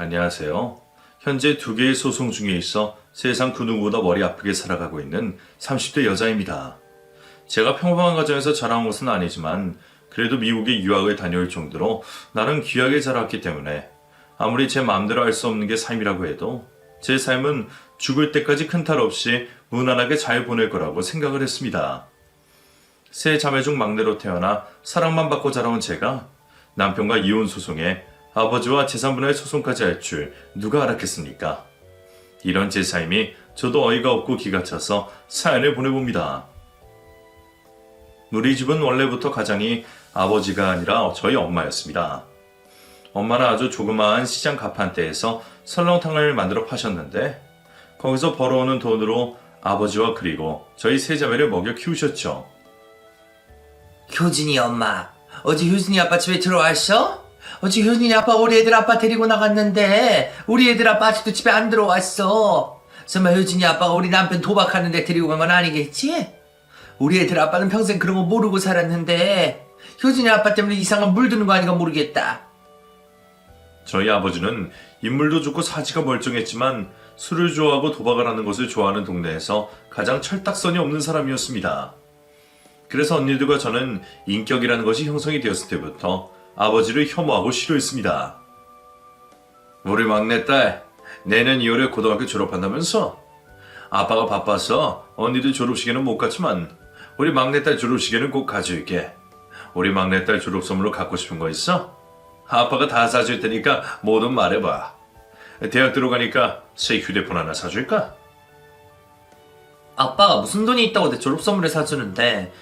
안녕하세요. 현재 두 개의 소송 중에 있어 세상 그 누구보다 머리 아프게 살아가고 있는 30대 여자입니다. 제가 평범한 가정에서 자라온 것은 아니지만 그래도 미국에 유학을 다녀올 정도로 나는 귀하게 자랐기 때문에 아무리 제 마음대로 할 수 없는 게 삶이라고 해도 제 삶은 죽을 때까지 큰 탈 없이 무난하게 잘 보낼 거라고 생각을 했습니다. 세 자매 중 막내로 태어나 사랑만 받고 자라온 제가 남편과 이혼 소송에 아버지와 재산분할 소송까지 할 줄 누가 알았겠습니까? 이런 제 삶이 저도 어이가 없고 기가 차서 사연을 보내봅니다. 우리 집은 원래부터 가장이 아버지가 아니라 저희 엄마였습니다. 엄마는 아주 조그마한 시장 가판대에서 설렁탕을 만들어 파셨는데 거기서 벌어오는 돈으로 아버지와 그리고 저희 세 자매를 먹여 키우셨죠. 효진이 엄마, 어제 효진이 아빠 집에 들어왔어? 어제 효진이 아빠 우리 애들 아빠 데리고 나갔는데 우리 애들 아빠 아직도 집에 안 들어왔어. 설마 효진이 아빠가 우리 남편 도박하는데 데리고 간 건 아니겠지? 우리 애들 아빠는 평생 그런 거 모르고 살았는데 효진이 아빠 때문에 이상한 물 드는 거 아닌가 모르겠다. 저희 아버지는 인물도 좋고 사지가 멀쩡했지만 술을 좋아하고 도박을 하는 것을 좋아하는 동네에서 가장 철딱선이 없는 사람이었습니다. 그래서 언니들과 저는 인격이라는 것이 형성이 되었을 때부터 아버지를 혐오하고 싫어했습니다. 우리 막내딸 내년 2월에 고등학교 졸업한다면서? 아빠가 바빠서 언니들 졸업식에는 못 갔지만 우리 막내딸 졸업식에는 꼭 가줄게. 우리 막내딸 졸업 선물로 갖고 싶은 거 있어? 아빠가 다 사줄 테니까 뭐든 말해봐. 대학 들어가니까 새 휴대폰 하나 사줄까? 아빠가 무슨 돈이 있다고 내 졸업 선물을 사주는데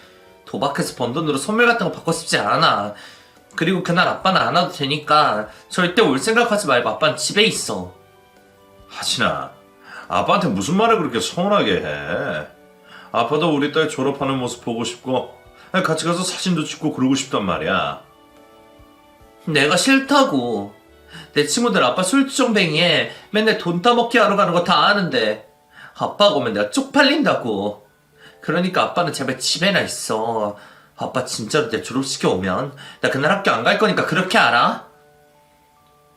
도박해서 번 돈으로 선물 같은 거 받고 싶지 않아. 그리고 그날 아빠는 안 와도 되니까 절대 올 생각하지 말고 아빠는 집에 있어. 하진아, 아빠한테 무슨 말을 그렇게 서운하게 해? 아빠도 우리 딸 졸업하는 모습 보고 싶고 같이 가서 사진도 찍고 그러고 싶단 말이야. 내가 싫다고. 내 친구들 아빠 술주정뱅이에 맨날 돈 따먹기 하러 가는 거 다 아는데 아빠가 오면 내가 쪽팔린다고. 그러니까 아빠는 제발 집에나 있어. 아빠 진짜로 내 졸업시켜 오면 나 그날 학교 안 갈 거니까 그렇게 알아?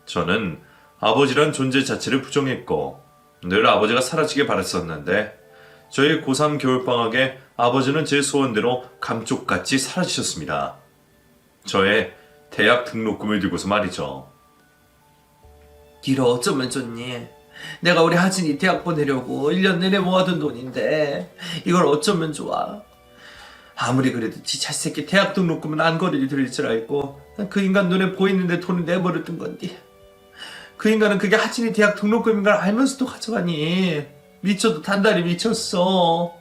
저는 아버지란 존재 자체를 부정했고 늘 아버지가 사라지길 바랬었는데 저희 고3 겨울방학에 아버지는 제 소원대로 감쪽같이 사라지셨습니다. 저의 대학 등록금을 들고서 말이죠. 이를 어쩌면 좋니? 내가 우리 하진이 대학 보내려고 1년 내내 모아둔 돈인데 이걸 어쩌면 좋아? 아무리 그래도 지 찰새끼 대학 등록금은 안거리를 들일 줄 알고 그 인간 눈에 보이는데 돈을 내버려둔 건디 그 인간은 그게 하진이 대학 등록금인 걸 알면서도 가져가니 미쳐도 단단히 미쳤어.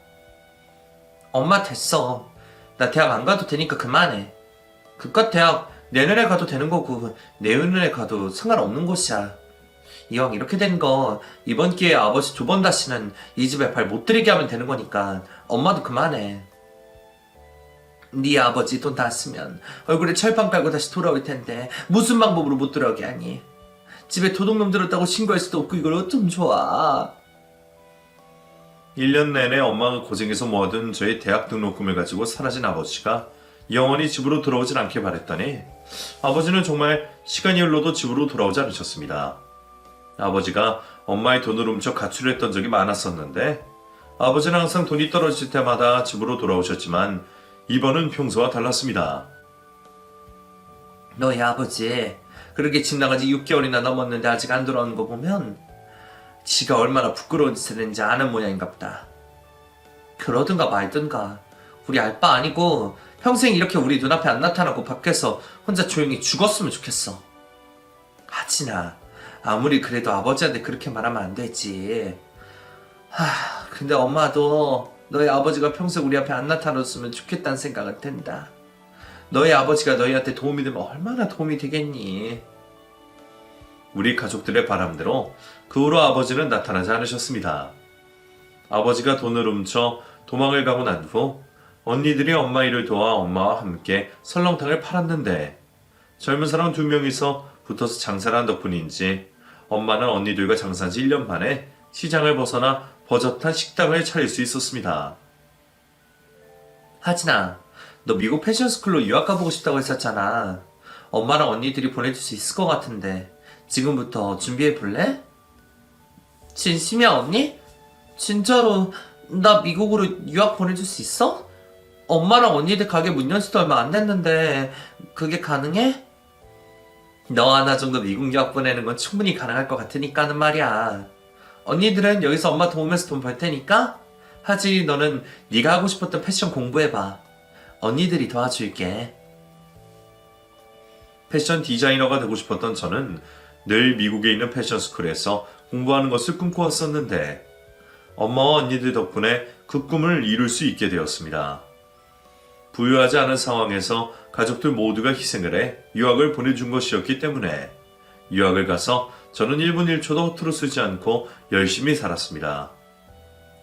엄마 됐어. 나 대학 안 가도 되니까 그만해. 그깟 대학 내년에 가도 되는 거고 내년에 가도 상관없는 곳이야. 이왕 이렇게 된 거 이번 기회에 아버지 2번 다시는 이 집에 발 못 들이게 하면 되는 거니까 엄마도 그만해. 네 아버지 돈 다 쓰면 얼굴에 철판 깔고 다시 돌아올 텐데 무슨 방법으로 못 돌아오게 하니? 집에 도둑놈 들었다고 신고할 수도 없고 이걸 어쩜 좋아. 1년 내내 엄마가 고생해서 모아둔 저희 대학 등록금을 가지고 사라진 아버지가 영원히 집으로 돌아오진 않길 바랬더니 아버지는 정말 시간이 흘러도 집으로 돌아오지 않으셨습니다. 아버지가 엄마의 돈을 훔쳐 가출을 했던 적이 많았었는데 아버지는 항상 돈이 떨어질 때마다 집으로 돌아오셨지만 이번은 평소와 달랐습니다. 너희 아버지 그렇게 집 나간 지 6개월이나 넘었는데 아직 안 돌아오는 거 보면 지가 얼마나 부끄러운 짓을 했는지 아는 모양인가 보다. 그러든가 말든가 우리 알 바 아니고 평생 이렇게 우리 눈앞에 안 나타나고 밖에서 혼자 조용히 죽었으면 좋겠어. 하진아, 아무리 그래도 아버지한테 그렇게 말하면 안 되지. 근데 엄마도 너희 아버지가 평생 우리 앞에 안 나타났으면 좋겠다는 생각은 든다. 너희 아버지가 너희한테 도움이 되면 얼마나 도움이 되겠니? 우리 가족들의 바람대로 그 후로 아버지는 나타나지 않으셨습니다. 아버지가 돈을 훔쳐 도망을 가고 난 후 언니들이 엄마 일을 도와 엄마와 함께 설렁탕을 팔았는데 젊은 사람 2명이서 붙어서 장사를 한 덕분인지 엄마는 언니들과 장사한 지 1년 만에 시장을 벗어나 버젓한 식당을 차릴 수 있었습니다. 하진아, 너 미국 패션스쿨로 유학 가보고 싶다고 했었잖아. 엄마랑 언니들이 보내줄 수 있을 것 같은데 지금부터 준비해볼래? 진심이야, 언니? 진짜로 나 미국으로 유학 보내줄 수 있어? 엄마랑 언니들 가게 문 연 지도 얼마 안 됐는데 그게 가능해? 너 하나 정도 미국 유학 보내는 건 충분히 가능할 것 같으니까는 말이야. 언니들은 여기서 엄마 도우면서 돈 벌 테니까 하지, 너는 네가 하고 싶었던 패션 공부해봐. 언니들이 도와줄게. 패션 디자이너가 되고 싶었던 저는 늘 미국에 있는 패션 스쿨에서 공부하는 것을 꿈꿔왔었는데 엄마와 언니들 덕분에 그 꿈을 이룰 수 있게 되었습니다. 부유하지 않은 상황에서 가족들 모두가 희생을 해 유학을 보내준 것이었기 때문에 유학을 가서 저는 1분 1초도 허투루 쓰지 않고 열심히 살았습니다.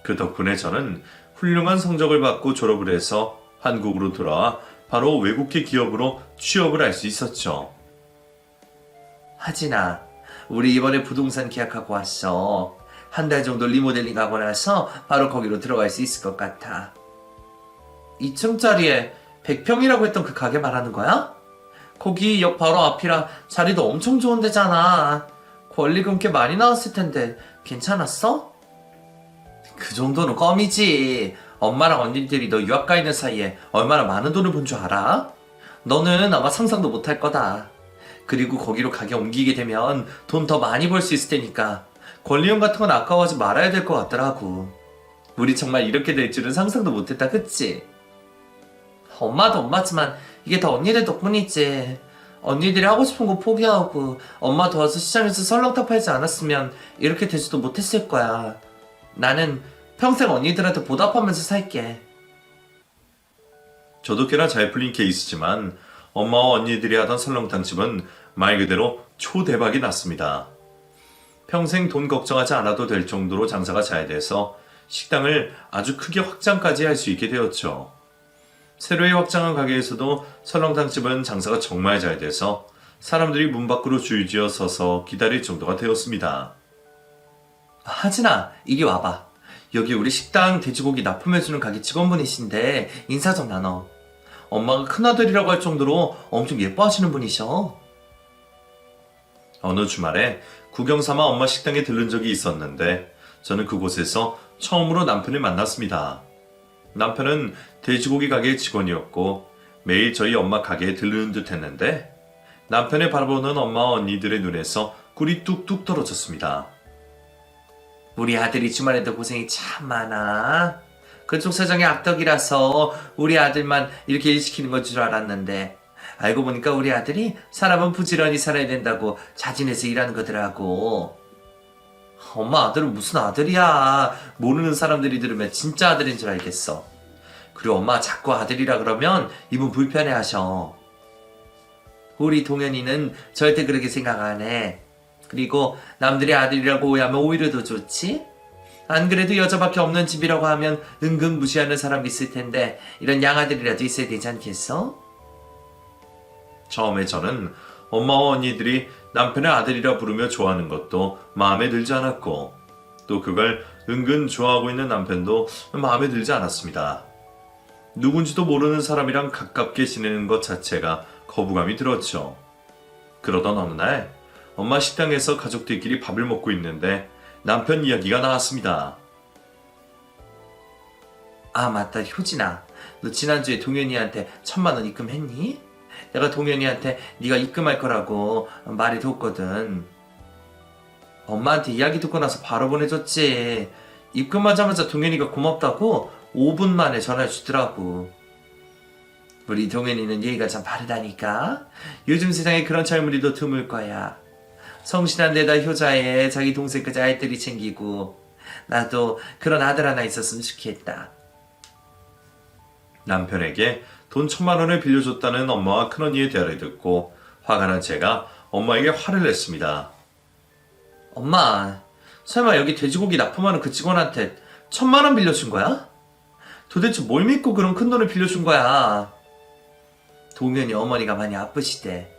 그 덕분에 저는 훌륭한 성적을 받고 졸업을 해서 한국으로 돌아와 바로 외국계 기업으로 취업을 할 수 있었죠. 하진아, 우리 이번에 부동산 계약하고 왔어. 한 달 정도 리모델링 하고 나서 바로 거기로 들어갈 수 있을 것 같아. 2층짜리에 100평이라고 했던 그 가게 말하는 거야? 거기 역 바로 앞이라 자리도 엄청 좋은 데잖아. 권리금 꽤 많이 나왔을 텐데 괜찮았어? 그 정도는 껌이지. 엄마랑 언니들이 너 유학 가 있는 사이에 얼마나 많은 돈을 번 줄 알아? 너는 아마 상상도 못할 거다. 그리고 거기로 가게 옮기게 되면 돈 더 많이 벌 수 있을 테니까 권리금 같은 건 아까워하지 말아야 될 것 같더라고. 우리 정말 이렇게 될 줄은 상상도 못했다, 그치? 엄마도 엄마지만 이게 다 언니들 덕분이지. 언니들이 하고 싶은 거 포기하고 엄마 도와서 시장에서 설렁탕 팔지 않았으면 이렇게 되지도 못했을 거야. 나는 평생 언니들한테 보답하면서 살게. 저도 꽤나 잘 풀린 케이스지만 엄마와 언니들이 하던 설렁탕집은 말 그대로 초대박이 났습니다. 평생 돈 걱정하지 않아도 될 정도로 장사가 잘 돼서 식당을 아주 크게 확장까지 할 수 있게 되었죠. 새로이 확장한 가게에서도 설렁탕집은 장사가 정말 잘 돼서 사람들이 문 밖으로 줄지어 서서 기다릴 정도가 되었습니다. 하진아, 이리 와봐. 여기 우리 식당 돼지고기 납품해주는 가게 직원분이신데 인사 좀 나눠. 엄마가 큰아들이라고 할 정도로 엄청 예뻐하시는 분이셔. 어느 주말에 구경 삼아 엄마 식당에 들른 적이 있었는데 저는 그곳에서 처음으로 남편을 만났습니다. 남편은 돼지고기 가게 직원이었고 매일 저희 엄마 가게에 들르는 듯 했는데 남편을 바라보는 엄마와 언니들의 눈에서 꿀이 뚝뚝 떨어졌습니다. 우리 아들이 주말에도 고생이 참 많아. 그쪽 사정이 악덕이라서 우리 아들만 이렇게 일 시키는 건 줄 알았는데 알고 보니까 우리 아들이 사람은 부지런히 살아야 된다고 자진해서 일하는 거더라고. 엄마 아들은 무슨 아들이야. 모르는 사람들이 들으면 진짜 아들인 줄 알겠어. 그리고 엄마 자꾸 아들이라 그러면 이분 불편해하셔. 우리 동현이는 절대 그렇게 생각 안 해. 그리고 남들이 아들이라고 오해하면 오히려 더 좋지? 안 그래도 여자밖에 없는 집이라고 하면 은근 무시하는 사람 있을 텐데 이런 양아들이라도 있어야 되지 않겠어? 처음에 저는 엄마와 언니들이 남편의 아들이라 부르며 좋아하는 것도 마음에 들지 않았고 또 그걸 은근 좋아하고 있는 남편도 마음에 들지 않았습니다. 누군지도 모르는 사람이랑 가깝게 지내는 것 자체가 거부감이 들었죠. 그러던 어느 날 엄마 식당에서 가족들끼리 밥을 먹고 있는데 남편 이야기가 나왔습니다. 아 맞다, 효진아. 너 지난주에 동현이한테 1,000만 원 입금했니? 내가 동현이한테 네가 입금할 거라고 말해뒀거든. 엄마한테 이야기 듣고 나서 바로 보내줬지. 입금하자마자 동현이가 고맙다고 5분 만에 전화 주더라고. 우리 동현이는 예의가 참 바르다니까. 요즘 세상에 그런 젊은이도 드물 거야. 성실한 데다 효자에 자기 동생까지 알뜰히 챙기고. 나도 그런 아들 하나 있었으면 좋겠다. 남편에게 돈 1,000만 원을 빌려줬다는 엄마와 큰언니의 대화를 듣고 화가 난 제가 엄마에게 화를 냈습니다. 엄마, 설마 여기 돼지고기 납품하는 그 직원한테 1,000만 원 빌려준 거야? 도대체 뭘 믿고 그런 큰 돈을 빌려준 거야? 동현이 어머니가 많이 아프시대.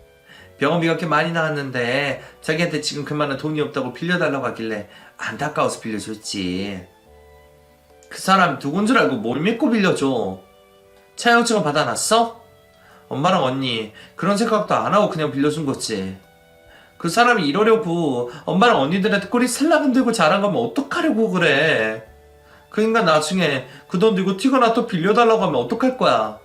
병원비가 그렇게 많이 나왔는데 자기한테 지금 그만한 돈이 없다고 빌려달라고 하길래 안타까워서 빌려줬지. 그 사람 누군 줄 알고 뭘 믿고 빌려줘? 차용증을 받아놨어? 엄마랑 언니 그런 생각도 안 하고 그냥 빌려준 거지. 그 사람이 이러려고 엄마랑 언니들한테 꼬리 살라금 들고 자란 거면 어떡하려고 그래. 그 인간 나중에 그 돈 들고 튀거나 또 빌려달라고 하면 어떡할 거야.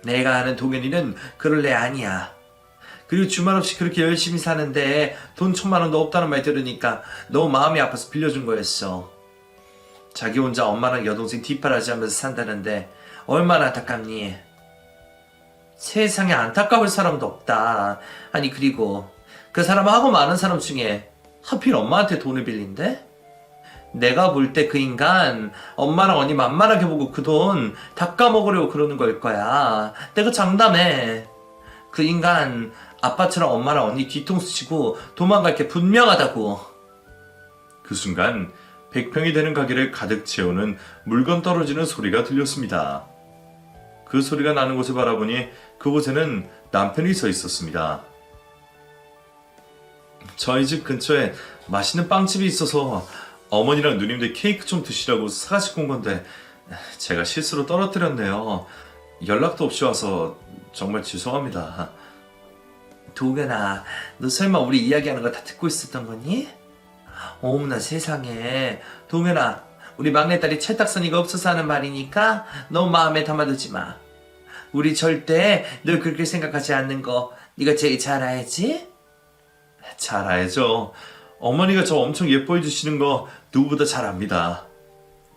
내가 아는 동현이는 그럴 애 아니야. 그리고 주말 없이 그렇게 열심히 사는데 돈 1,000만 원도 없다는 말 들으니까 너무 마음이 아파서 빌려준 거였어. 자기 혼자 엄마랑 여동생 뒷바라지 하면서 산다는데 얼마나 안타깝니. 세상에 안타까울 사람도 없다. 아니 그리고 그 사람하고 많은 사람 중에 하필 엄마한테 돈을 빌린대? 내가 볼 때 그 인간 엄마랑 언니 만만하게 보고 그 돈 닦아먹으려고 그러는 걸 거야. 내가 장담해. 그 인간 아빠처럼 엄마랑 언니 뒤통수 치고 도망갈 게 분명하다고. 그 순간 100평이 되는 가게를 가득 채우는 물건 떨어지는 소리가 들렸습니다. 그 소리가 나는 곳을 바라보니 그곳에는 남편이 서 있었습니다. 저희 집 근처에 맛있는 빵집이 있어서 어머니랑 누님들 케이크 좀 드시라고 사가지고 온 건데 제가 실수로 떨어뜨렸네요. 연락도 없이 와서 정말 죄송합니다. 동현아, 너 설마 우리 이야기하는 거 다 듣고 있었던 거니? 어머나 세상에. 동현아, 우리 막내딸이 철딱서니가 없어서 하는 말이니까 너무 마음에 담아두지 마. 우리 절대 널 그렇게 생각하지 않는 거 네가 제일 잘 알지? 잘 알죠. 어머니가 저 엄청 예뻐해 주시는 거 누구보다 잘 압니다.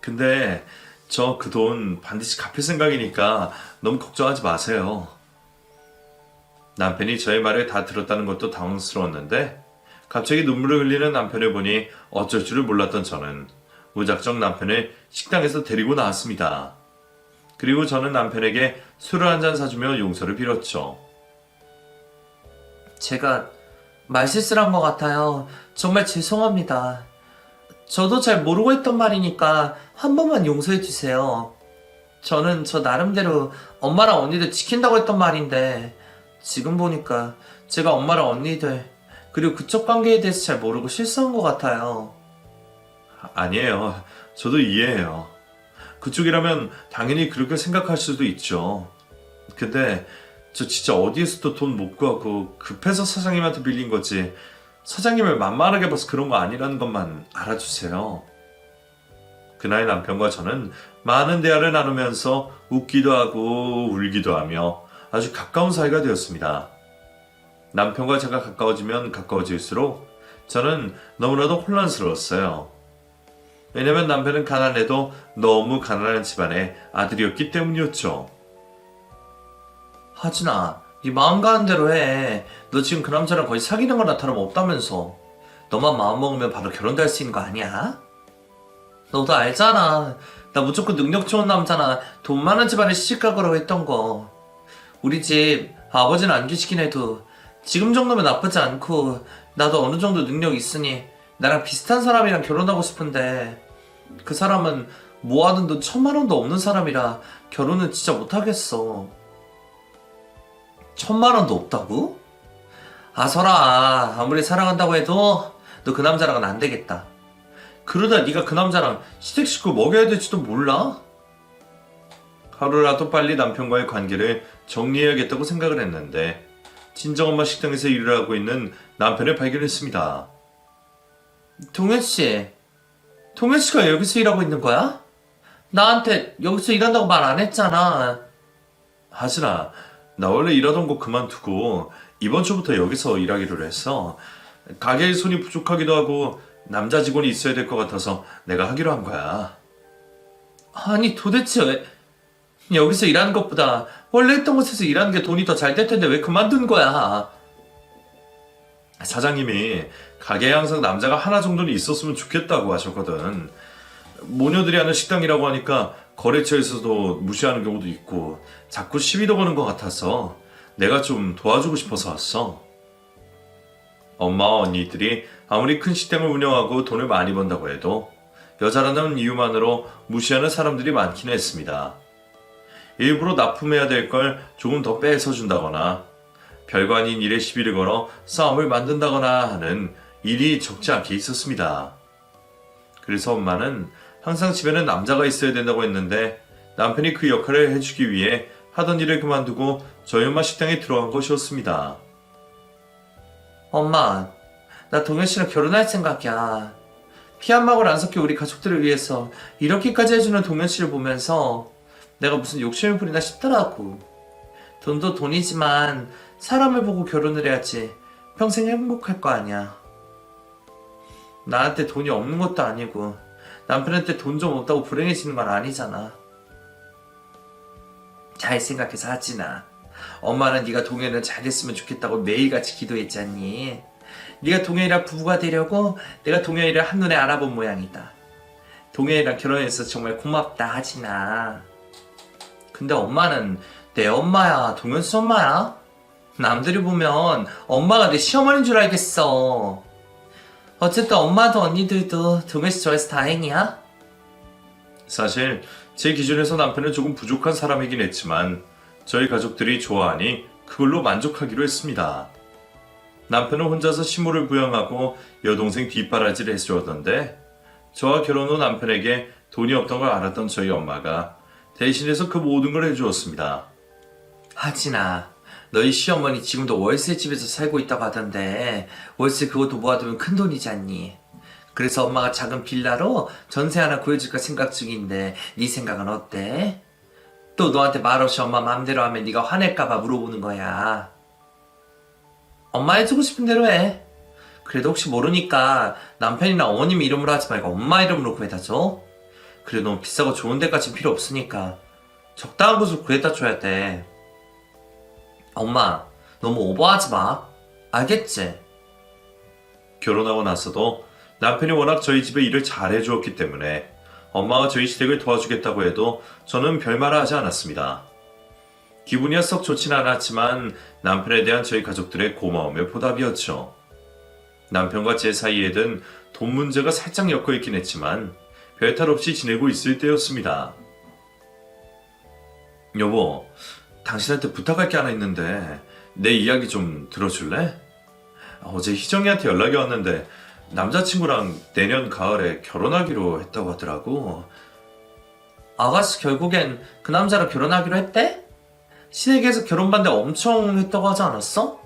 근데 저 그 돈 반드시 갚을 생각이니까 너무 걱정하지 마세요. 남편이 저의 말을 다 들었다는 것도 당황스러웠는데 갑자기 눈물을 흘리는 남편을 보니 어쩔 줄을 몰랐던 저는 무작정 남편을 식당에서 데리고 나왔습니다. 그리고 저는 남편에게 술을 한 잔 사주며 용서를 빌었죠. 제가 말실수를 한 것 같아요. 정말 죄송합니다. 저도 잘 모르고 했던 말이니까 한 번만 용서해 주세요. 저는 저 나름대로 엄마랑 언니들 지킨다고 했던 말인데 지금 보니까 제가 엄마랑 언니들 그리고 그쪽 관계에 대해서 잘 모르고 실수한 것 같아요. 아니에요. 저도 이해해요. 그쪽이라면 당연히 그렇게 생각할 수도 있죠. 근데 저 진짜 어디에서도 돈 못 구하고 급해서 사장님한테 빌린 거지 사장님을 만만하게 봐서 그런 거 아니라는 것만 알아주세요. 그날 남편과 저는 많은 대화를 나누면서 웃기도 하고 울기도 하며 아주 가까운 사이가 되었습니다. 남편과 제가 가까워지면 가까워질수록 저는 너무나도 혼란스러웠어요. 왜냐면 남편은 가난해도 너무 가난한 집안의 아들이었기 때문이었죠. 하진아, 네 마음 가는 대로 해. 너 지금 그 남자랑 거의 사귀는 거나 다름없다면서. 너만 마음 먹으면 바로 결혼도 할 수 있는 거 아니야? 너도 알잖아. 나 무조건 능력 좋은 남자나 돈 많은 집안에 시집가거라고 했던 거. 우리 집 아버지는 안 계시긴 해도 지금 정도면 나쁘지 않고 나도 어느 정도 능력 있으니 나랑 비슷한 사람이랑 결혼하고 싶은데 그 사람은 모아둔 돈 1,000만 원도 없는 사람이라 결혼은 진짜 못하겠어. 1,000만 원도 없다고? 아설아, 아무리 사랑한다고 해도 너 그 남자랑은 안 되겠다. 그러다 네가 그 남자랑 시댁 식구 먹여야 될지도 몰라? 하루라도 빨리 남편과의 관계를 정리해야겠다고 생각을 했는데 친정엄마 식당에서 일을 하고 있는 남편을 발견했습니다. 동현씨, 동현씨가 여기서 일하고 있는 거야? 나한테 여기서 일한다고 말 안 했잖아. 하진아, 나 원래 일하던 곳 그만두고 이번 주부터 여기서 일하기로 했어. 가게에 손이 부족하기도 하고 남자 직원이 있어야 될 것 같아서 내가 하기로 한 거야. 아니 도대체 왜 여기서 일하는 것보다 원래 했던 곳에서 일하는 게 돈이 더 잘 될 텐데 왜 그만둔 거야? 사장님이 가게에 항상 남자가 하나 정도는 있었으면 좋겠다고 하셨거든. 모녀들이 하는 식당이라고 하니까 거래처에서도 무시하는 경우도 있고 자꾸 시비도 거는 것 같아서 내가 좀 도와주고 싶어서 왔어. 엄마와 언니들이 아무리 큰 식당을 운영하고 돈을 많이 번다고 해도 여자라는 이유만으로 무시하는 사람들이 많기는 했습니다. 일부러 납품해야 될 걸 조금 더 뺏어준다거나 별거 아닌 일에 시비를 걸어 싸움을 만든다거나 하는 일이 적지 않게 있었습니다. 그래서 엄마는 항상 집에는 남자가 있어야 된다고 했는데 남편이 그 역할을 해주기 위해 하던 일을 그만두고 저희 엄마 식당에 들어간 것이었습니다. 엄마, 나 동현 씨랑 결혼할 생각이야. 피 한 방울 안 섞여 우리 가족들을 위해서 이렇게까지 해주는 동현 씨를 보면서 내가 무슨 욕심을 부리나 싶더라고. 돈도 돈이지만 사람을 보고 결혼을 해야지 평생 행복할 거 아니야. 나한테 돈이 없는 것도 아니고 남편한테 돈 좀 없다고 불행해지는 건 아니잖아. 잘 생각해서 하지나. 엄마는 네가 동현을 잘 됐으면 좋겠다고 매일같이 기도했잖니. 네가 동현이랑 부부가 되려고 내가 동현이를 한눈에 알아본 모양이다. 동현이랑 결혼해서 정말 고맙다 하지나. 근데 엄마는 내 엄마야, 동현 씨 엄마야? 남들이 보면 엄마가 내 시어머니인 줄 알겠어. 어쨌든 엄마도 언니들도 동현 씨 좋아해서 다행이야. 사실 제 기준에서 남편은 조금 부족한 사람이긴 했지만 저희 가족들이 좋아하니 그걸로 만족하기로 했습니다. 남편은 혼자서 시모를 부양하고 여동생 뒷바라지를 해주었던데 저와 결혼 후 남편에게 돈이 없던 걸 알았던 저희 엄마가 대신해서 그 모든 걸 해주었습니다. 하진아, 너희 시어머니 지금도 월세 집에서 살고 있다고 하던데 월세 그것도 모아두면 큰 돈이지 않니? 그래서 엄마가 작은 빌라로 전세 하나 구해줄까 생각 중인데 네 생각은 어때? 또 너한테 말없이 엄마 맘대로 하면 네가 화낼까봐 물어보는 거야. 엄마 해주고 싶은 대로 해. 그래도 혹시 모르니까 남편이나 어머님 이름으로 하지 말고 엄마 이름으로 구해다 줘. 그래 너무 비싸고 좋은 데까진 필요 없으니까 적당한 곳을 구해다 줘야 돼. 엄마 너무 오버하지 마. 알겠지? 결혼하고 나서도 남편이 워낙 저희 집에 일을 잘 해주었기 때문에 엄마가 저희 시댁을 도와주겠다고 해도 저는 별말을 하지 않았습니다. 기분이야 썩 좋진 않았지만 남편에 대한 저희 가족들의 고마움의 보답이었죠. 남편과 제 사이에는 돈 문제가 살짝 엮여 있긴 했지만 별탈 없이 지내고 있을 때였습니다. 여보, 당신한테 부탁할 게 하나 있는데 내 이야기 좀 들어줄래? 어제 희정이한테 연락이 왔는데 남자친구랑 내년 가을에 결혼하기로 했다고 하더라고. 아가씨 결국엔 그 남자랑 결혼하기로 했대? 시댁에서 결혼 반대 엄청 했다고 하지 않았어?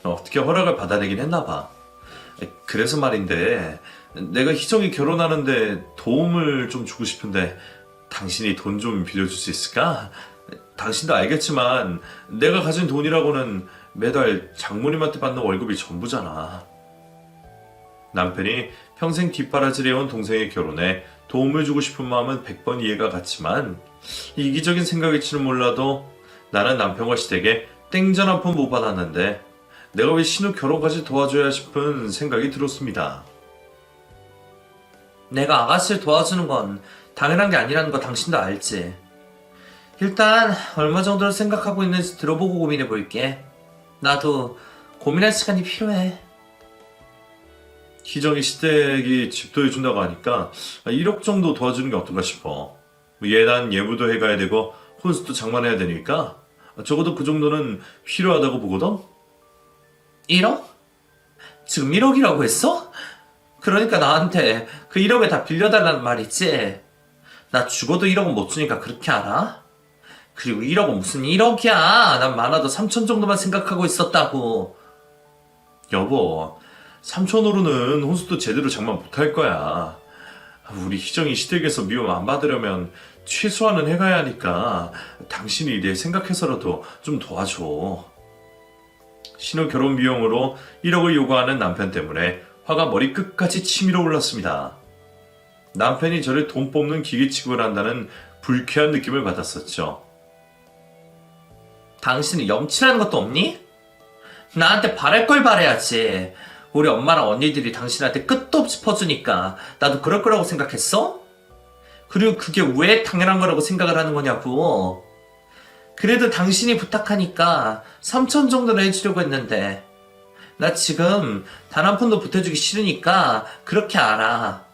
어떻게 허락을 받아내긴 했나봐. 그래서 말인데 내가 희정이 결혼하는데 도움을 좀 주고 싶은데 당신이 돈 좀 빌려줄 수 있을까? 당신도 알겠지만 내가 가진 돈이라고는 매달 장모님한테 받는 월급이 전부잖아. 남편이 평생 뒷바라지를 해온 동생의 결혼에 도움을 주고 싶은 마음은 100번 이해가 갔지만 이기적인 생각일지는 몰라도 나는 남편과 시댁에 땡전 한 푼 못 받았는데 내가 왜 신우 결혼까지 도와줘야 싶은 생각이 들었습니다. 내가 아가씨를 도와주는 건 당연한 게 아니라는 거 당신도 알지? 일단 얼마 정도를 생각하고 있는지 들어보고 고민해 볼게. 나도 고민할 시간이 필요해. 희정이 시댁이 집도 해준다고 하니까 1억 정도 도와주는 게 어떤가 싶어. 예단 예부도 해가야 되고 혼수도 장만해야 되니까 적어도 그 정도는 필요하다고 보거든? 1억? 지금 1억이라고 했어? 그러니까 나한테 그 1억을 다 빌려달라는 말이지? 나 죽어도 1억은 못 주니까 그렇게 알아? 그리고 1억은 무슨 1억이야? 난 많아도 3천 정도만 생각하고 있었다고. 여보, 삼촌으로는 혼수도 제대로 장만 못할 거야. 우리 희정이 시댁에서 미움 안 받으려면 최소한은 해가야 하니까 당신이 내 생각해서라도 좀 도와줘. 신우 결혼 비용으로 1억을 요구하는 남편 때문에 화가 머리끝까지 치밀어 올랐습니다. 남편이 저를 돈 뽑는 기계 취급을 한다는 불쾌한 느낌을 받았었죠. 당신은 염치라는 것도 없니? 나한테 바랄 걸 바라야지. 우리 엄마랑 언니들이 당신한테 끝도 없이 퍼주니까 나도 그럴 거라고 생각했어? 그리고 그게 왜 당연한 거라고 생각을 하는 거냐고. 그래도 당신이 부탁하니까 3천 정도는 해주려고 했는데 나 지금 단 한 푼도 보태주기 싫으니까 그렇게 알아.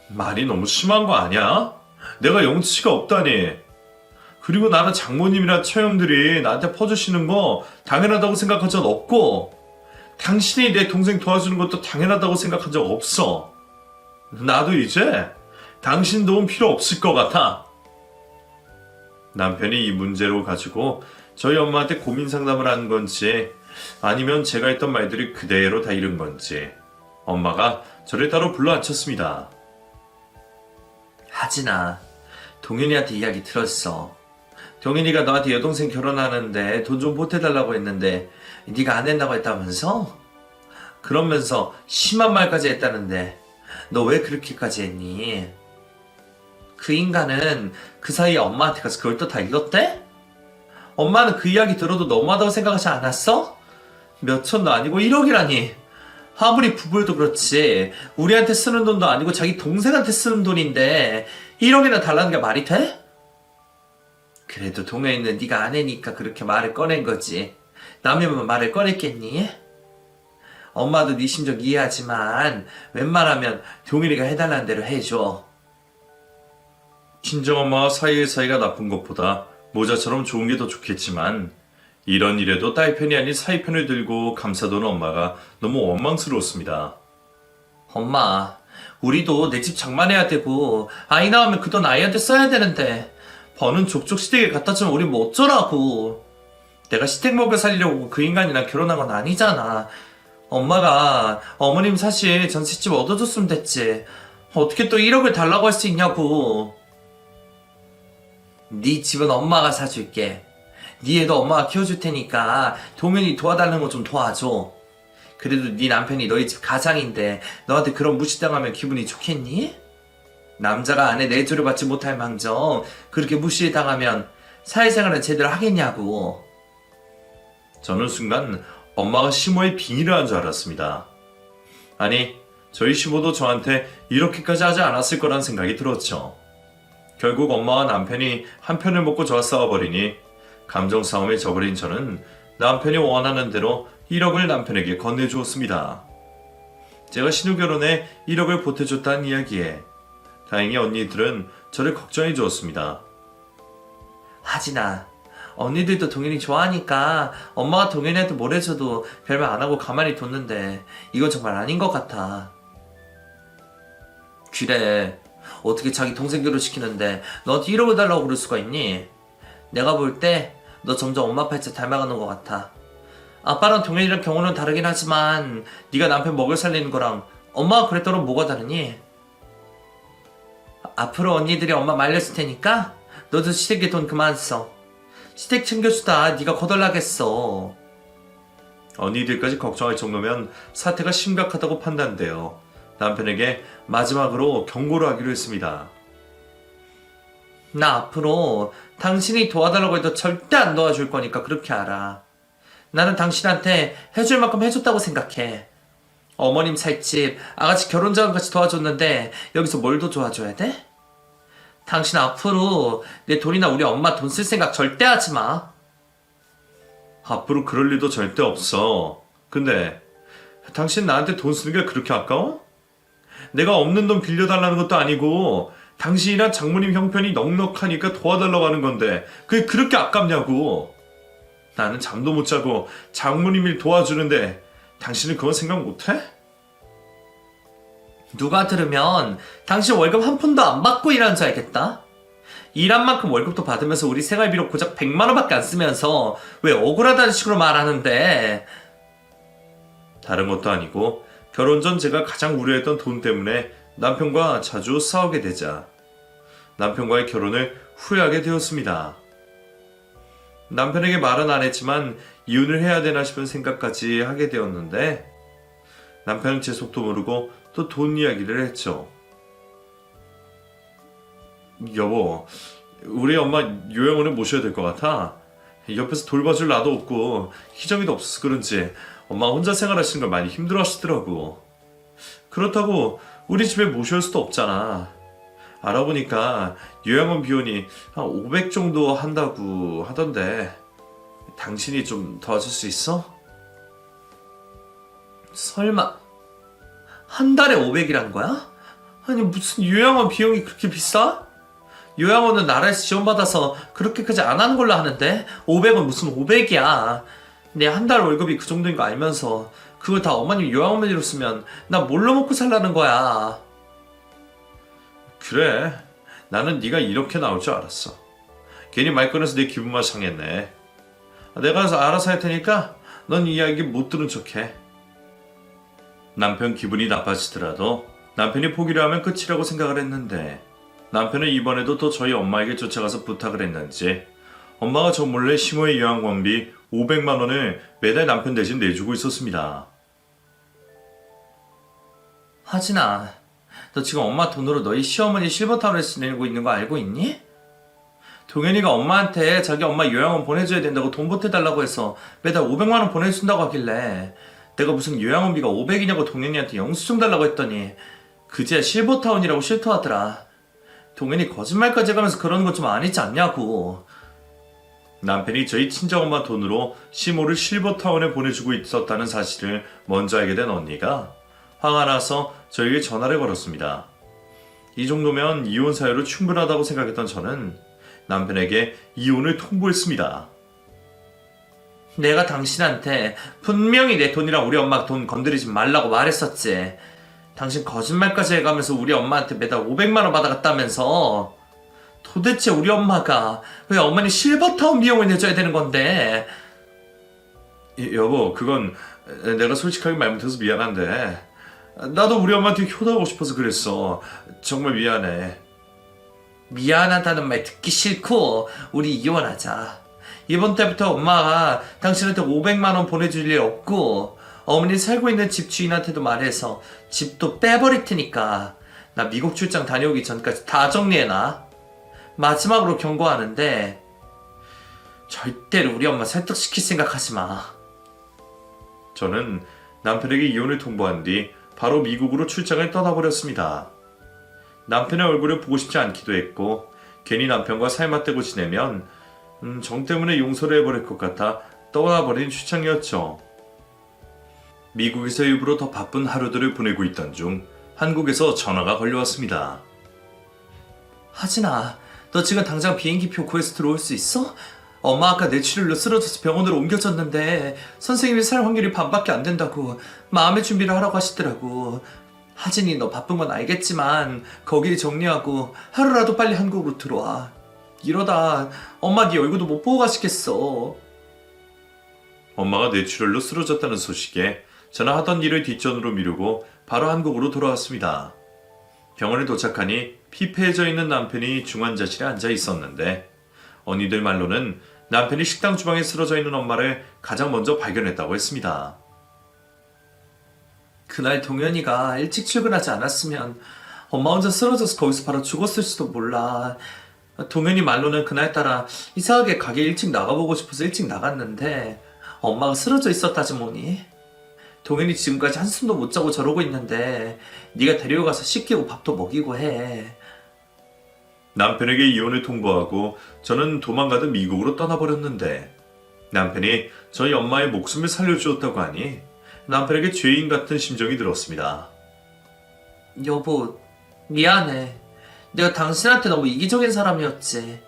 말이 너무 심한 거 아니야? 내가 영치가 없다니. 그리고 나는 장모님이나 처형들이 나한테 퍼주시는 거 당연하다고 생각한 적 없고 당신이 내 동생 도와주는 것도 당연하다고 생각한 적 없어. 나도 이제 당신 도움 필요 없을 것 같아. 남편이 이 문제로 가지고 저희 엄마한테 고민 상담을 한 건지 아니면 제가 했던 말들이 그대로 다 이른 건지 엄마가 저를 따로 불러앉혔습니다. 하진아, 동윤이한테 이야기 들었어. 동윤이가 너한테 여동생 결혼하는데 돈 좀 보태달라고 했는데 네가 안 된다고 했다면서? 그러면서 심한 말까지 했다는데 너 왜 그렇게까지 했니? 그 인간은 그 사이에 엄마한테 가서 그걸 또 다 읽었대? 엄마는 그 이야기 들어도 너무하다고 생각하지 않았어? 몇 천도 아니고 1억이라니. 아무리 부부여도 그렇지 우리한테 쓰는 돈도 아니고 자기 동생한테 쓰는 돈인데 1억이나 달라는 게 말이 돼? 그래도 동해있는 네가 아내니까 그렇게 말을 꺼낸 거지. 남이면 말을 꺼냈겠니? 엄마도 네 심정 이해하지만 웬만하면 동일이가 해달라는 대로 해줘. 친정엄마와 사이의 사이가 나쁜 것보다 모자처럼 좋은 게 더 좋겠지만 이런 일에도 딸 편이 아닌 사이 편을 들고 감싸도는 엄마가 너무 원망스러웠습니다. 엄마, 우리도 내 집 장만해야 되고 아이 낳으면 그 돈 아이한테 써야 되는데 버는 족족 시댁에 갖다 주면 우리 뭐 어쩌라고. 내가 시댁 먹여 살리려고 그 인간이랑 결혼한 건 아니잖아. 엄마가 어머님 사실 전셋집 얻어줬으면 됐지. 어떻게 또 1억을 달라고 할 수 있냐고. 네 집은 엄마가 사줄게. 네 애도 엄마가 키워줄 테니까 동현이 도와달라는 거 좀 도와줘. 그래도 네 남편이 너희 집 가장인데 너한테 그런 무시당하면 기분이 좋겠니? 남자가 아내 내조를 받지 못할 망정 그렇게 무시당하면 사회생활은 제대로 하겠냐고. 저는 순간 엄마가 시모의 빙의를 한 줄 알았습니다. 아니, 저희 시모도 저한테 이렇게까지 하지 않았을 거란 생각이 들었죠. 결국 엄마와 남편이 한 편을 먹고 저와 싸워버리니 감정 싸움에 져버린 저는 남편이 원하는 대로 1억을 남편에게 건네주었습니다. 제가 신우 결혼에 1억을 보태줬다는 이야기에 다행히 언니들은 저를 걱정해 주었습니다. 하진아, 언니들도 동현이 좋아하니까 엄마가 동현이한테 뭘 해줘도 별말 안 하고 가만히 뒀는데 이건 정말 아닌 것 같아. 그래, 어떻게 자기 동생 결혼시키는데 너한테 1억을 달라고 그럴 수가 있니? 내가 볼 때 너 점점 엄마 팔자 닮아가는 것 같아. 아빠랑 동현이랑 경우는 다르긴 하지만 네가 남편 먹여 살리는 거랑 엄마가 그랬더니 뭐가 다르니? 앞으로 언니들이 엄마 말렸을 테니까 너도 시댁에 돈 그만 써. 시댁 챙겨주다 네가 거덜나겠어. 언니들까지 걱정할 정도면 사태가 심각하다고 판단되어 남편에게 마지막으로 경고를 하기로 했습니다. 나 앞으로 당신이 도와달라고 해도 절대 안 도와줄 거니까 그렇게 알아. 나는 당신한테 해줄 만큼 해줬다고 생각해. 어머님 살집, 아가씨 결혼 자금까지 도와줬는데 여기서 뭘 더 도와줘야 돼? 당신 앞으로 내 돈이나 우리 엄마 돈 쓸 생각 절대 하지 마. 앞으로 그럴 일도 절대 없어. 근데 당신 나한테 돈 쓰는 게 그렇게 아까워? 내가 없는 돈 빌려달라는 것도 아니고 당신이랑 장모님 형편이 넉넉하니까 도와달라고 하는 건데 그게 그렇게 아깝냐고. 나는 잠도 못 자고 장모님 일 도와주는데 당신은 그건 생각 못해? 누가 들으면 당신 월급 한 푼도 안 받고 일하는 줄 알겠다. 일한 만큼 월급도 받으면서 우리 생활비로 고작 100만 원밖에 안 쓰면서 왜 억울하다는 식으로 말하는데. 다른 것도 아니고 결혼 전 제가 가장 우려했던 돈 때문에 남편과 자주 싸우게 되자 남편과의 결혼을 후회하게 되었습니다. 남편에게 말은 안 했지만 이혼을 해야 되나 싶은 생각까지 하게 되었는데 남편은 제 속도 모르고 또 돈 이야기를 했죠. 여보, 우리 엄마 요양원에 모셔야 될 것 같아. 옆에서 돌봐줄 나도 없고 희정이도 없어서 그런지 엄마 혼자 생활하시는 걸 많이 힘들어하시더라고. 그렇다고 우리 집에 모셔올 수도 없잖아. 알아보니까 요양원 비용이 한 500 정도 한다고 하던데 당신이 좀 도와줄 수 있어? 설마 한 달에 500이란 거야? 아니 무슨 요양원 비용이 그렇게 비싸? 요양원은 나라에서 지원받아서 그렇게까지 안 하는 걸로 하는데 500은 무슨 500이야. 내 한 달 월급이 그 정도인 거 알면서 그걸 다 어머님 요양원비로 쓰면 나 뭘로 먹고 살라는 거야. 그래, 나는 네가 이렇게 나올 줄 알았어. 괜히 말 꺼내서 내 기분만 상했네. 내가 알아서 할 테니까 넌 이야기 못 들은 척해. 남편 기분이 나빠지더라도 남편이 포기를 하면 끝이라고 생각을 했는데 남편은 이번에도 또 저희 엄마에게 쫓아가서 부탁을 했는지 엄마가 저 몰래 시모의 요양원비 500만 원을 매달 남편 대신 내주고 있었습니다. 하진아, 너 지금 엄마 돈으로 너희 시어머니 실버타운을 지내고 있는 거 알고 있니? 동현이가 엄마한테 자기 엄마 요양원 보내줘야 된다고 돈 보태달라고 해서 매달 500만 원 보내준다고 하길래 내가 무슨 요양원비가 500이냐고 동현이한테 영수증 달라고 했더니 그제야 실버타운이라고 싫다하더라. 동현이 거짓말까지 해가면서 그러는 건 좀 아니지 않냐고. 남편이 저희 친정엄마 돈으로 시모를 실버타운에 보내주고 있었다는 사실을 먼저 알게 된 언니가 화가 나서 저에게 전화를 걸었습니다. 이 정도면 이혼 사유로 충분하다고 생각했던 저는 남편에게 이혼을 통보했습니다. 내가 당신한테 분명히 내 돈이랑 우리 엄마 돈 건드리지 말라고 말했었지. 당신 거짓말까지 해가면서 우리 엄마한테 매달 500만 원 받아갔다면서. 도대체 우리 엄마가 왜 어머니 실버타운 비용을 내줘야 되는 건데? 여보, 그건 내가 솔직하게 말 못해서 미안한데 나도 우리 엄마한테 효도하고 싶어서 그랬어. 정말 미안해. 미안하다는 말 듣기 싫고 우리 이혼하자. 이번 달부터 엄마가 당신한테 500만 원 보내줄 일 없고 어머니 살고 있는 집 주인한테도 말해서 집도 빼버릴 테니까 나 미국 출장 다녀오기 전까지 다 정리해놔. 마지막으로 경고하는데 절대로 우리 엄마 설득시킬 생각하지 마. 저는 남편에게 이혼을 통보한 뒤 바로 미국으로 출장을 떠나버렸습니다. 남편의 얼굴을 보고 싶지 않기도 했고 괜히 남편과 살맞대고 지내면 정 때문에 용서를 해버릴 것 같아 떠나버린 출장이었죠. 미국에서 일부러 더 바쁜 하루들을 보내고 있던 중 한국에서 전화가 걸려왔습니다. 하진아, 너 지금 당장 비행기표 구해서 들어올 수 있어? 엄마 아까 뇌출혈로 쓰러져서 병원으로 옮겨졌는데 선생님이 살 확률이 반밖에 안 된다고 마음의 준비를 하라고 하시더라고. 하진이 너 바쁜 건 알겠지만 거기 정리하고 하루라도 빨리 한국으로 들어와. 이러다 엄마 네 얼굴도 못 보고 가시겠어. 엄마가 뇌출혈로 쓰러졌다는 소식에 저는 하던 일을 뒷전으로 미루고 바로 한국으로 돌아왔습니다. 병원에 도착하니 피폐해져 있는 남편이 중환자실에 앉아 있었는데 언니들 말로는 남편이 식당 주방에 쓰러져 있는 엄마를 가장 먼저 발견했다고 했습니다. 그날 동현이가 일찍 출근하지 않았으면 엄마 혼자 쓰러져서 거기서 바로 죽었을지도 몰라. 동현이 말로는 그날따라 이상하게 가게 일찍 나가보고 싶어서 일찍 나갔는데 엄마가 쓰러져 있었다지 뭐니. 동현이 지금까지 한숨도 못 자고 저러고 있는데 네가 데려가서 씻기고 밥도 먹이고 해. 남편에게 이혼을 통보하고 저는 도망가듯 미국으로 떠나버렸는데 남편이 저희 엄마의 목숨을 살려주었다고 하니 남편에게 죄인 같은 심정이 들었습니다. 여보, 미안해. 내가 당신한테 너무 이기적인 사람이었지.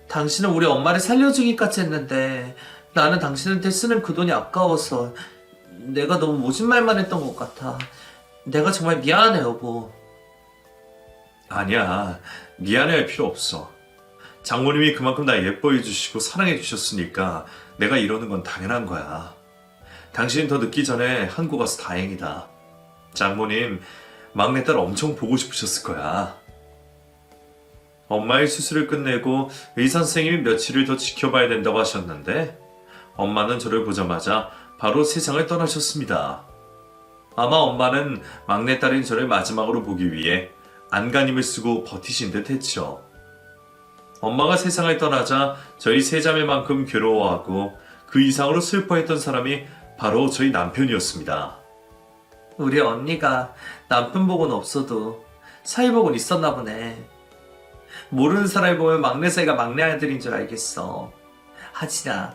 당신은 우리 엄마를 살려주기까지 했는데 나는 당신한테 쓰는 그 돈이 아까워서 내가 너무 모진 말만 했던 것 같아. 내가 정말 미안해, 여보. 아니야, 미안해할 필요 없어. 장모님이 그만큼 나 예뻐해 주시고 사랑해 주셨으니까 내가 이러는 건 당연한 거야. 당신이 더 늦기 전에 한국 와서 다행이다. 장모님, 막내딸 엄청 보고 싶으셨을 거야. 엄마의 수술을 끝내고 의사 선생님이 며칠을 더 지켜봐야 된다고 하셨는데 엄마는 저를 보자마자 바로 세상을 떠나셨습니다. 아마 엄마는 막내딸인 저를 마지막으로 보기 위해 안간힘을 쓰고 버티신 듯 했죠. 엄마가 세상을 떠나자 저희 세 자매만큼 괴로워하고 그 이상으로 슬퍼했던 사람이 바로 저희 남편이었습니다. 우리 언니가 남편 복은 없어도 사위 복은 있었나 보네. 모르는 사람이 보면 막내 사이가 막내 아들인 줄 알겠어. 하진아,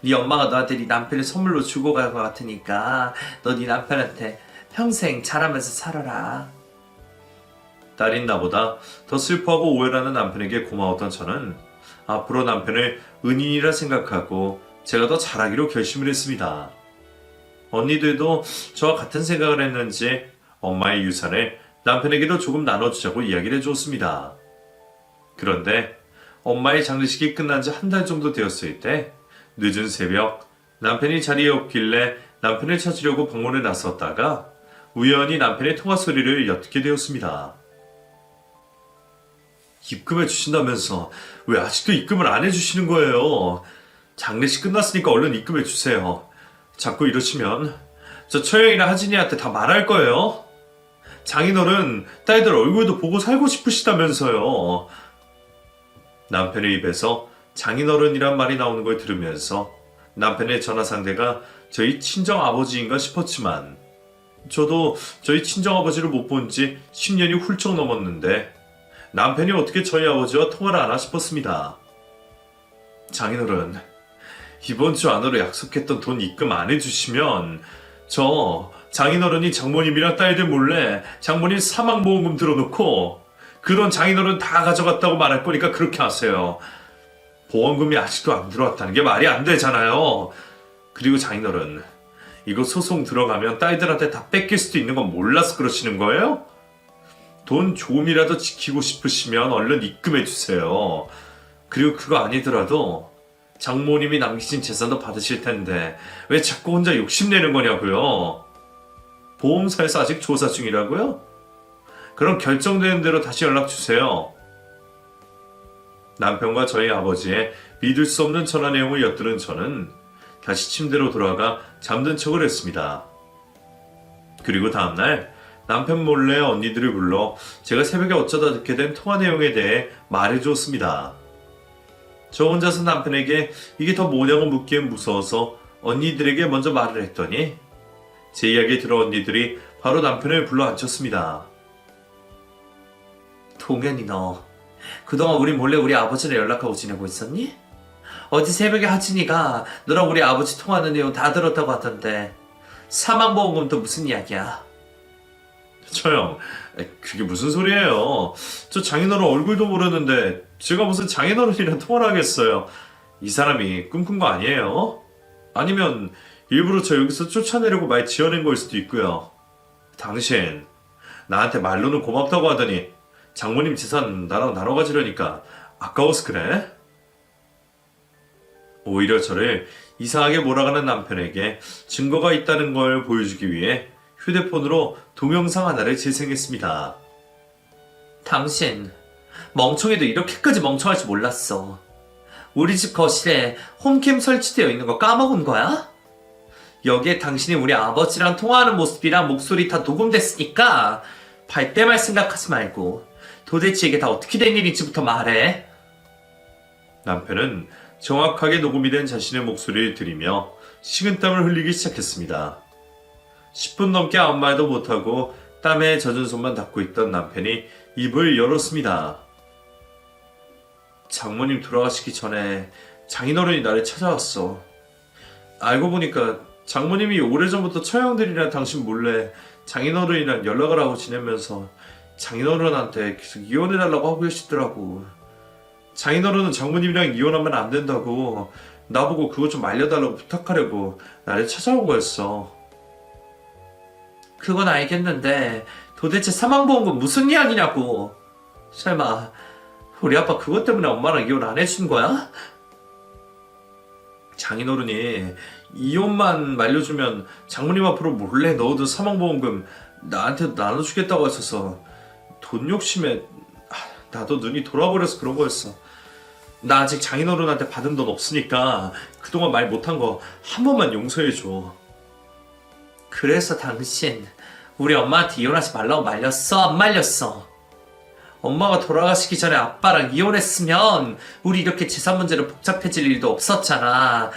네 엄마가 너한테 네 남편을 선물로 주고 갈 것 같으니까 너 네 남편한테 평생 잘하면서 살아라. 딸인 나보다 더 슬퍼하고 오해하는 남편에게 고마웠던 저는 앞으로 남편을 은인이라 생각하고 제가 더 잘하기로 결심을 했습니다. 언니들도 저와 같은 생각을 했는지 엄마의 유산을 남편에게도 조금 나눠주자고 이야기를 해주었습니다. 그런데 엄마의 장례식이 끝난 지 한 달 정도 되었을 때 늦은 새벽 남편이 자리에 없길래 남편을 찾으려고 방문에 나섰다가 우연히 남편의 통화 소리를 엿듣게 되었습니다. 입금해 주신다면서 왜 아직도 입금을 안 해주시는 거예요? 장례식 끝났으니까 얼른 입금해 주세요. 자꾸 이러시면 저 처형이랑 하진이한테 다 말할 거예요. 장인어른 딸들 얼굴도 보고 살고 싶으시다면서요. 남편의 입에서 장인어른이란 말이 나오는 걸 들으면서 남편의 전화 상대가 저희 친정아버지인가 싶었지만 저도 저희 친정아버지를 못 본 지 10년이 훌쩍 넘었는데 남편이 어떻게 저희 아버지와 통화를 하나 싶었습니다. 장인어른, 이번 주 안으로 약속했던 돈 입금 안 해주시면 저 장인어른이 장모님이랑 딸들 몰래 장모님 사망보험금 들어놓고 그 돈 장인어른 다 가져갔다고 말할 거니까 그렇게 하세요. 보험금이 아직도 안 들어왔다는 게 말이 안 되잖아요. 그리고 장인어른, 이거 소송 들어가면 딸들한테 다 뺏길 수도 있는 건 몰라서 그러시는 거예요? 돈 조금이라도 지키고 싶으시면 얼른 입금해 주세요. 그리고 그거 아니더라도 장모님이 남기신 재산도 받으실 텐데 왜 자꾸 혼자 욕심내는 거냐고요? 보험사에서 아직 조사 중이라고요? 그럼 결정되는 대로 다시 연락 주세요. 남편과 저희 아버지의 믿을 수 없는 전화 내용을 엿들은 저는 다시 침대로 돌아가 잠든 척을 했습니다. 그리고 다음날 남편 몰래 언니들을 불러 제가 새벽에 어쩌다 듣게 된 통화 내용에 대해 말해주었습니다. 저 혼자서 남편에게 이게 더 뭐냐고 묻기엔 무서워서 언니들에게 먼저 말을 했더니 제 이야기 들어 언니들이 바로 남편을 불러 앉혔습니다. 동현이 너 그동안 우리 몰래 우리 아버지랑 연락하고 지내고 있었니? 어제 새벽에 하진이가 너랑 우리 아버지 통화하는 내용 다 들었다고 하던데 사망보험금도 무슨 이야기야? 처형, 그게 무슨 소리예요? 저 장인어른 얼굴도 모르는데 제가 무슨 장인어른이랑 통화를 하겠어요? 이 사람이 꿈꾼 거 아니에요? 아니면 일부러 저 여기서 쫓아내려고 말 지어낸 거일 수도 있고요. 당신 나한테 말로는 고맙다고 하더니 장모님 재산 나랑 나눠 가지려니까 아까워서 그래? 오히려 저를 이상하게 몰아가는 남편에게 증거가 있다는 걸 보여주기 위해 휴대폰으로 동영상 하나를 재생했습니다. 당신 멍청해도 이렇게까지 멍청할 줄 몰랐어. 우리 집 거실에 홈캠 설치되어 있는 거 까먹은 거야? 여기에 당신이 우리 아버지랑 통화하는 모습이랑 목소리 다 녹음됐으니까 발뺌할 생각하지 말고 도대체 이게 다 어떻게 된 일인지부터 말해. 남편은 정확하게 녹음이 된 자신의 목소리를 들으며 식은땀을 흘리기 시작했습니다. 10분 넘게 아무 말도 못하고 땀에 젖은 손만 닦고 있던 남편이 입을 열었습니다. 장모님 돌아가시기 전에 장인어른이 나를 찾아왔어. 알고 보니까 장모님이 오래전부터 처형들이랑 당신 몰래 장인어른이랑 연락을 하고 지내면서 장인어른한테 계속 이혼해달라고 하고 계시더라고. 장인어른은 장모님이랑 이혼하면 안 된다고 나보고 그거 좀 말려달라고 부탁하려고 나를 찾아온 거였어. 그건 알겠는데 도대체 사망보험금 무슨 이야기냐고. 설마 우리 아빠 그것 때문에 엄마랑 이혼 안 해준 거야? 장인어른이 이혼만 말려주면 장모님 앞으로 몰래 넣어둔 사망보험금 나한테 나눠주겠다고 하셔서 돈 욕심에 나도 눈이 돌아버려서 그런 거였어. 나 아직 장인어른한테 받은 돈 없으니까 그동안 말 못한 거 한 번만 용서해줘. 그래서 당신 우리 엄마한테 이혼하지 말라고 말렸어? 안 말렸어? 엄마가 돌아가시기 전에 아빠랑 이혼했으면 우리 이렇게 재산 문제로 복잡해질 일도 없었잖아.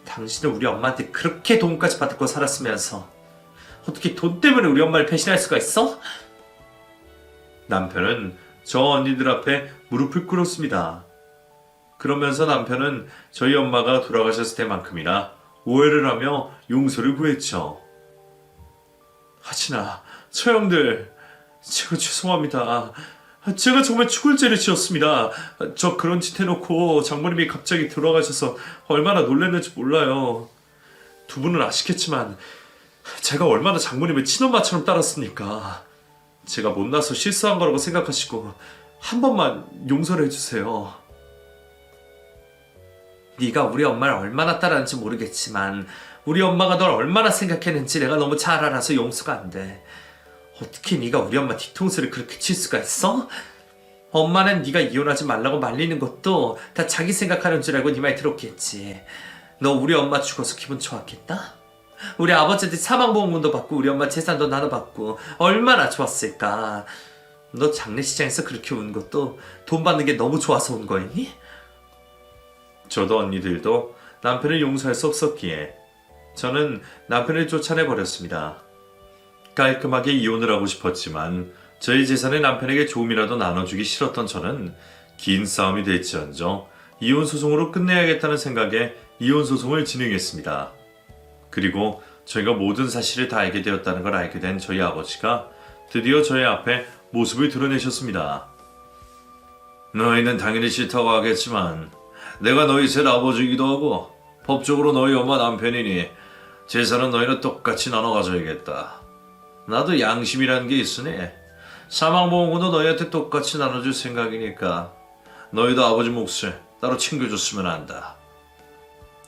당신은 우리 엄마한테 그렇게 돈까지 받고 살았으면서 어떻게 돈 때문에 우리 엄마를 배신할 수가 있어? 남편은 저 언니들 앞에 무릎을 꿇었습니다. 그러면서 남편은 저희 엄마가 돌아가셨을 때만큼이나 오해를 하며 용서를 구했죠. 하진아, 처형들, 제가 죄송합니다. 제가 정말 죽을 죄를 지었습니다. 저 그런 짓 해놓고 장모님이 갑자기 돌아가셔서 얼마나 놀랐는지 몰라요. 두 분은 아시겠지만 제가 얼마나 장모님을 친엄마처럼 따랐습니까? 제가 못나서 실수한 거라고 생각하시고 한 번만 용서를 해주세요. 네가 우리 엄마를 얼마나 따랐는지 모르겠지만 우리 엄마가 널 얼마나 생각했는지 내가 너무 잘 알아서 용서가 안 돼. 어떻게 네가 우리 엄마 뒤통수를 그렇게 칠 수가 있어? 엄마는 네가 이혼하지 말라고 말리는 것도 다 자기 생각하는 줄 알고 네 말 들었겠지. 너 우리 엄마 죽어서 기분 좋았겠다? 우리 아버지한테 사망보험금도 받고 우리 엄마 재산도 나눠받고 얼마나 좋았을까. 너 장례식장에서 그렇게 운 것도 돈 받는 게 너무 좋아서 운 거였니? 저도 언니들도 남편을 용서할 수 없었기에 저는 남편을 쫓아내버렸습니다. 깔끔하게 이혼을 하고 싶었지만 저희 재산을 남편에게 조금이라도 나눠주기 싫었던 저는 긴 싸움이 될지언정 이혼 소송으로 끝내야겠다는 생각에 이혼 소송을 진행했습니다. 그리고 저희가 모든 사실을 다 알게 되었다는 걸 알게 된 저희 아버지가 드디어 저희 앞에 모습을 드러내셨습니다. 너희는 당연히 싫다고 하겠지만 내가 너희 셋 아버지이기도 하고 법적으로 너희 엄마 남편이니 재산은 너희는 똑같이 나눠 가져야겠다. 나도 양심이라는 게 있으니 사망보험금도 너희한테 똑같이 나눠줄 생각이니까 너희도 아버지 몫을 따로 챙겨줬으면 한다.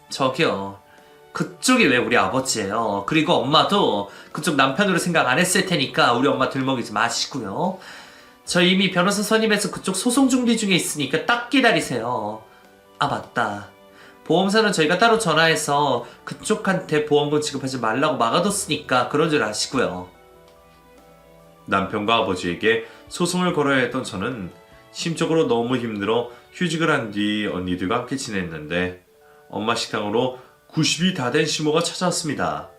저기요. 그쪽이 왜 우리 아버지예요? 그리고 엄마도 그쪽 남편으로 생각 안 했을 테니까 우리 엄마 들먹이지 마시고요. 저 이미 변호사 선임해서 그쪽 소송 준비 중에 있으니까 딱 기다리세요. 아 맞다. 보험사는 저희가 따로 전화해서 그쪽한테 보험금 지급하지 말라고 막아뒀으니까 그런 줄 아시고요. 남편과 아버지에게 소송을 걸어야 했던 저는 심적으로 너무 힘들어 휴직을 한 뒤 언니들과 함께 지냈는데 엄마 식당으로 90이 다 된 시모가 찾아왔습니다.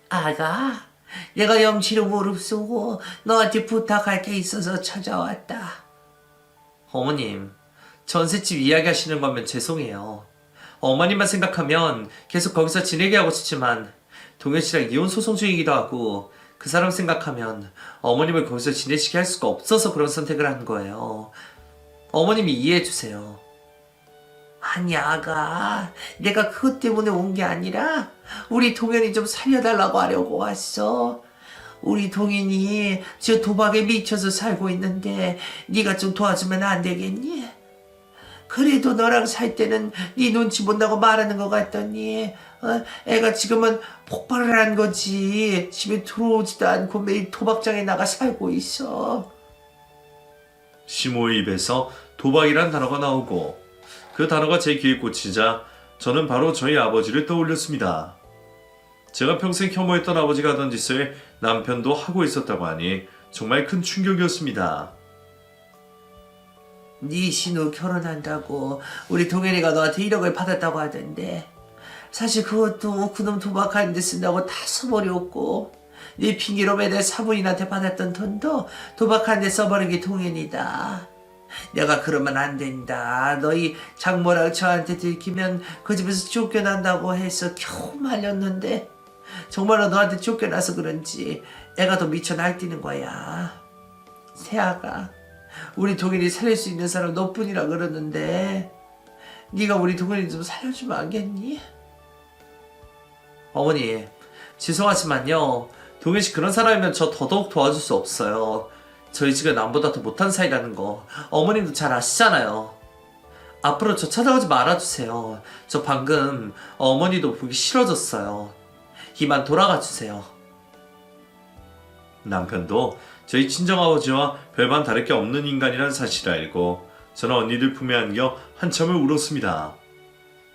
아가, 내가 염치를 무릅쓰고 너한테 부탁할 게 있어서 찾아왔다. 어머님, 전셋집 이야기하시는 거면 죄송해요. 어머님만 생각하면 계속 거기서 지내게 하고 싶지만 동현 씨랑 이혼 소송 중이기도 하고 그 사람 생각하면 어머님을 거기서 지내시게 할 수가 없어서 그런 선택을 한 거예요. 어머님이 이해해 주세요. 아니 아가, 내가 그것 때문에 온 게 아니라 우리 동현이 좀 살려달라고 하려고 왔어. 우리 동현이 저 도박에 미쳐서 살고 있는데 네가 좀 도와주면 안 되겠니? 그래도 너랑 살 때는 네 눈치 본다고 말하는 것 같더니 애가 지금은 폭발을 한 거지. 집에 들어오지도 않고 매일 도박장에 나가 살고 있어. 시모의 입에서 도박이란 단어가 나오고 그 단어가 제 귀에 꽂히자 저는 바로 저희 아버지를 떠올렸습니다. 제가 평생 혐오했던 아버지가 하던 짓을 남편도 하고 있었다고 하니 정말 큰 충격이었습니다. 네 신우 결혼한다고 우리 동현이가 너한테 1억을 받았다고 하던데 사실 그것도 그놈 도박하는 데 쓴다고 다 써버렸고 네 핑계로 매달 사부인한테 받았던 돈도 도박하는 데 써버린 게 동현이다. 내가 그러면 안 된다. 너희 장모랑 저한테 들키면 그 집에서 쫓겨난다고 해서 겨우 말렸는데 정말로 너한테 쫓겨나서 그런지 애가 더 미쳐 날뛰는 거야. 세아가 우리 동현이 살릴 수 있는 사람 너뿐이라 그러는데 네가 우리 동현이 좀 살려주면 안 겠니? 어머니 죄송하지만요 동현씨 그런 사람이면 저 더더욱 도와줄 수 없어요. 저희 집은 남보다 더 못한 사이라는 거 어머님도 잘 아시잖아요. 앞으로 저 찾아오지 말아주세요. 저 방금 어머니도 보기 싫어졌어요. 이만 돌아가 주세요. 남편도 저희 친정아버지와 별반 다를 게 없는 인간이라는 사실을 알고 저는 언니들 품에 안겨 한참을 울었습니다.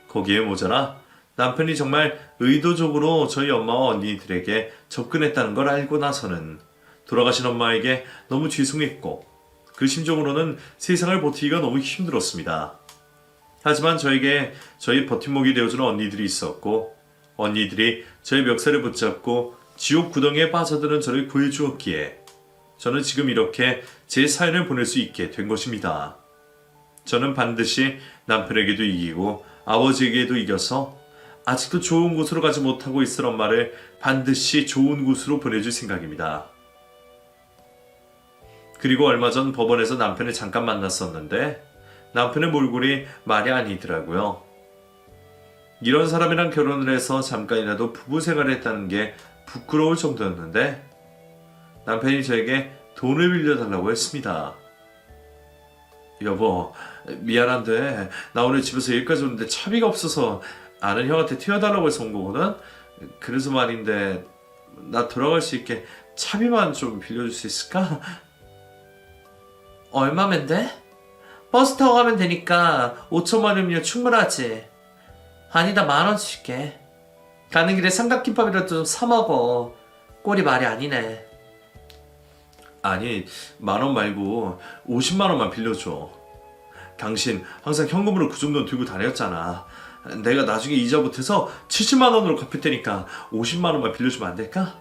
거기에 모자라 남편이 정말 의도적으로 저희 엄마와 언니들에게 접근했다는 걸 알고 나서는 돌아가신 엄마에게 너무 죄송했고 그 심정으로는 세상을 버티기가 너무 힘들었습니다. 하지만 저에게 저희 버팀목이 되어주는 언니들이 있었고 언니들이 저의 멱살을 붙잡고 지옥 구덩이에 빠져드는 저를 구해주었기에 저는 지금 이렇게 제 사연을 보낼 수 있게 된 것입니다. 저는 반드시 남편에게도 이기고 아버지에게도 이겨서 아직도 좋은 곳으로 가지 못하고 있을 엄마를 반드시 좋은 곳으로 보내줄 생각입니다. 그리고 얼마 전 법원에서 남편을 잠깐 만났었는데 남편의 몰골이 말이 아니더라고요. 이런 사람이랑 결혼을 해서 잠깐이라도 부부 생활을 했다는 게 부끄러울 정도였는데 남편이 저에게 돈을 빌려달라고 했습니다. 여보, 미안한데 나 오늘 집에서 여기까지 오는데 차비가 없어서 아는 형한테 튀어달라고 해서 온 거거든? 그래서 말인데 나 돌아갈 수 있게 차비만 좀 빌려줄 수 있을까? 얼마면 돼? 버스 타고 가면 되니까 5천만 원이면 충분하지. 아니다, 10,000원 줄게. 가는 길에 삼각김밥이라도 좀 사 먹어. 꼴이 말이 아니네. 아니, 10,000원 말고 50만 원만 빌려줘. 당신 항상 현금으로 그 정도는 들고 다녔잖아. 내가 나중에 이자 보태서 70만 원으로 갚을 테니까 50만 원만 빌려주면 안 될까?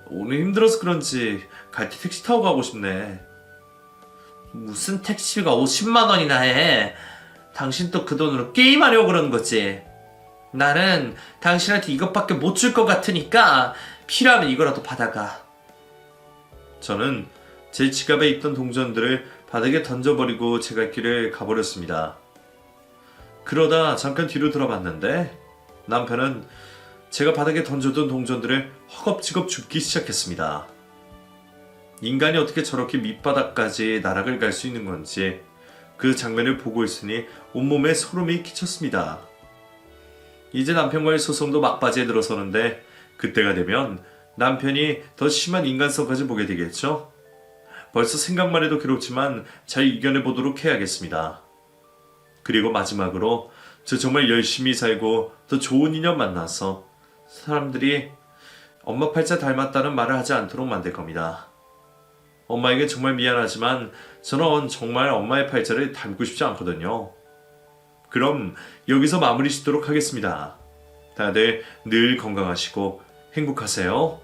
오늘 힘들어서 그런지 갈 때 택시 타고 가고 싶네. 무슨 택시가 50만 원이나 해. 당신 또 그 돈으로 게임하려고 그러는 거지. 나는 당신한테 이것밖에 못 줄 것 같으니까 필요하면 이거라도 받아가. 저는 제 지갑에 있던 동전들을 바닥에 던져버리고 제 갈 길을 가버렸습니다. 그러다 잠깐 뒤로 돌아봤는데 남편은 제가 바닥에 던져둔 동전들을 허겁지겁 줍기 시작했습니다. 인간이 어떻게 저렇게 밑바닥까지 나락을 갈 수 있는 건지 그 장면을 보고 있으니 온몸에 소름이 끼쳤습니다. 이제 남편과의 소송도 막바지에 들어서는데 그때가 되면 남편이 더 심한 인간성까지 보게 되겠죠? 벌써 생각만 해도 괴롭지만 잘 이겨내보도록 해야겠습니다. 그리고 마지막으로 저 정말 열심히 살고 더 좋은 인연 만나서 사람들이 엄마 팔자 닮았다는 말을 하지 않도록 만들 겁니다. 엄마에게 정말 미안하지만 저는 정말 엄마의 팔자를 닮고 싶지 않거든요. 그럼 여기서 마무리 짓도록 하겠습니다. 다들 늘 건강하시고 행복하세요.